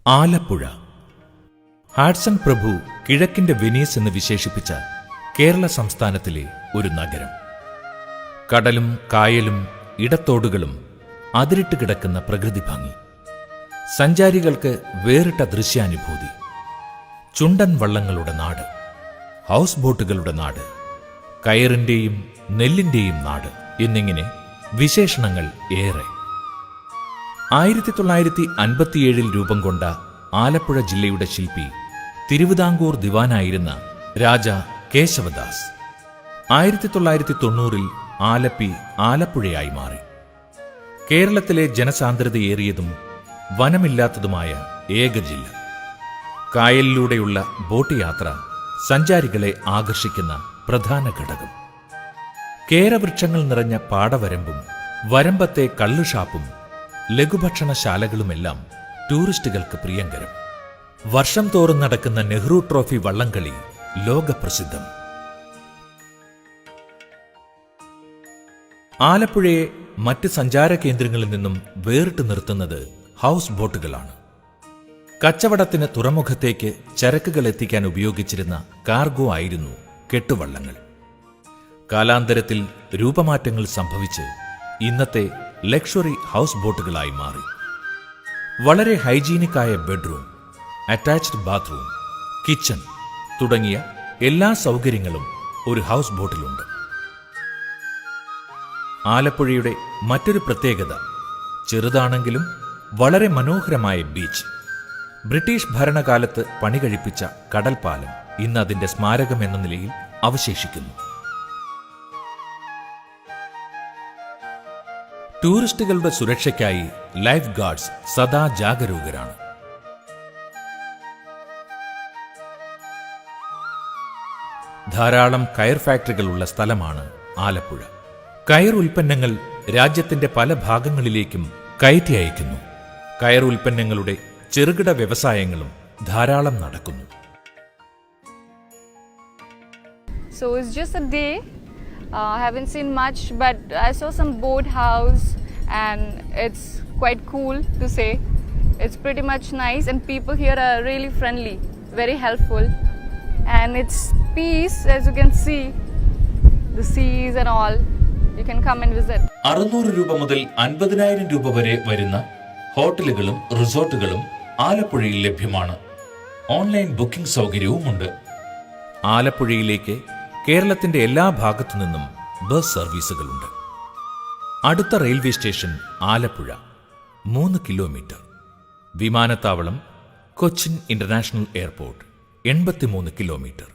Alappuzha. Hudson പ്രഭു കിഴക്കിന്റെ Venice എന്ന് വിശേഷിപ്പിച്ച കേരള സംസ്ഥാനത്തിലെ ഒരു നഗരം. കടലും കായലും ഇടത്തോടുകളും അതിരിട്ട് കിടക്കുന്ന പ്രകൃതി ഭംഗി, സഞ്ചാരികൾക്ക് വേറിട്ട ദൃശ്യാനുഭൂതി, ചുണ്ടൻ വള്ളങ്ങളുടെ നാട്, ഹൗസ് ബോട്ടുകളുടെ നാട്, കയറിന്റെയും നെല്ലിന്റെയും നാട് എന്നിങ്ങനെ വിശേഷണങ്ങൾ ഏറെ. 1957 രൂപം കൊണ്ട ആലപ്പുഴ ജില്ലയുടെ ശില്പി തിരുവിതാംകൂർ ദിവാനായിരുന്ന രാജ കേശവദാസ് 1990 ആലപ്പി ആലപ്പുഴയായി മാറി. കേരളത്തിലെ ജനസാന്ദ്രതയേറിയതും വനമില്ലാത്തതുമായ ഏക ജില്ല. കായലിലൂടെയുള്ള ബോട്ട് യാത്ര സഞ്ചാരികളെ ആകർഷിക്കുന്ന പ്രധാന ഘടകം. കേരവൃക്ഷങ്ങൾ നിറഞ്ഞ പാടവരമ്പും വരമ്പത്തെ കള്ളുഷാപ്പും ലഘുഭക്ഷണശാലകളുമെല്ലാം ടൂറിസ്റ്റുകൾക്ക് പ്രിയങ്കരം. വർഷം തോറും നടക്കുന്ന നെഹ്റു ട്രോഫി വള്ളംകളി ലോകപ്രസിദ്ധം. ആലപ്പുഴയെ മറ്റ് സഞ്ചാര കേന്ദ്രങ്ങളിൽ നിന്നും വേറിട്ട് നിർത്തുന്നത് ഹൗസ് ബോട്ടുകളാണ്. കച്ചവടത്തിന് തുറമുഖത്തേക്ക് ചരക്കുകൾ എത്തിക്കാൻ ഉപയോഗിച്ചിരുന്ന കാർഗോ ആയിരുന്നു കെട്ടുവള്ളങ്ങൾ. കാലാന്തരത്തിൽ രൂപമാറ്റങ്ങൾ സംഭവിച്ച് ഇന്നത്തെ ലക്ഷറി ഹൗസ് ബോട്ടുകളായി മാറി. വളരെ ഹൈജീനിക്കായ ബെഡ്റൂം, അറ്റാച്ച്ഡ് ബാത്റൂം, കിച്ചൺ തുടങ്ങിയ എല്ലാ സൗകര്യങ്ങളും ഒരു ഹൗസ് ബോട്ടിലുണ്ട്. ആലപ്പുഴയുടെ മറ്റൊരു പ്രത്യേകത, ചെറുതാണെങ്കിലും വളരെ മനോഹരമായ ബീച്ച്. ബ്രിട്ടീഷ് ഭരണകാലത്ത് പണികഴിപ്പിച്ച കടൽപ്പാലം ഇന്ന് അതിന്റെ സ്മാരകം എന്ന നിലയിൽ അവശേഷിക്കുന്നു. ടൂറിസ്റ്റുകളുടെ സുരക്ഷയ്ക്കായി ലൈഫ് ഗാർഡ്സ് സദാ ജാഗരൂകരാണ്. ധാരാളം കയർ ഫാക്ടറികളുള്ള സ്ഥലമാണ് ആലപ്പുഴ. കയർ ഉൽപ്പന്നങ്ങൾ രാജ്യത്തിന്റെ പല ഭാഗങ്ങളിലേക്കും കയറ്റി അയക്കുന്നു. കയർ ഉൽപ്പന്നങ്ങളുടെ ചെറുകിട വ്യവസായങ്ങളും ധാരാളം നടക്കുന്നു. So it's just a day. I haven't seen much, but I saw some boat house and it's quite cool to say. It's pretty much nice and people here are really friendly, very helpful, and it's peace, as you can see, the seas and all. You can come and visit. 600 രൂപ മുതൽ 50,000 രൂപ വരെ വരുന്ന ഹോട്ടലുകളും റിസോർട്ടുകളും ആലപ്പുഴയിൽ ലഭ്യമാണ്. Online booking സൗകര്യവുമുണ്ട്. ആലപ്പുഴയിലേക്ക് കേരളത്തിന്റെ എല്ലാ ഭാഗത്തു നിന്നും ബസ് സർവീസുകളുണ്ട്. അടുത്ത റെയിൽവേ സ്റ്റേഷൻ ആലപ്പുഴ 3 കിലോമീറ്റർ. വിമാനത്താവളം കൊച്ചിൻ ഇന്റർനാഷണൽ എയർപോർട്ട് 83 കിലോമീറ്റർ.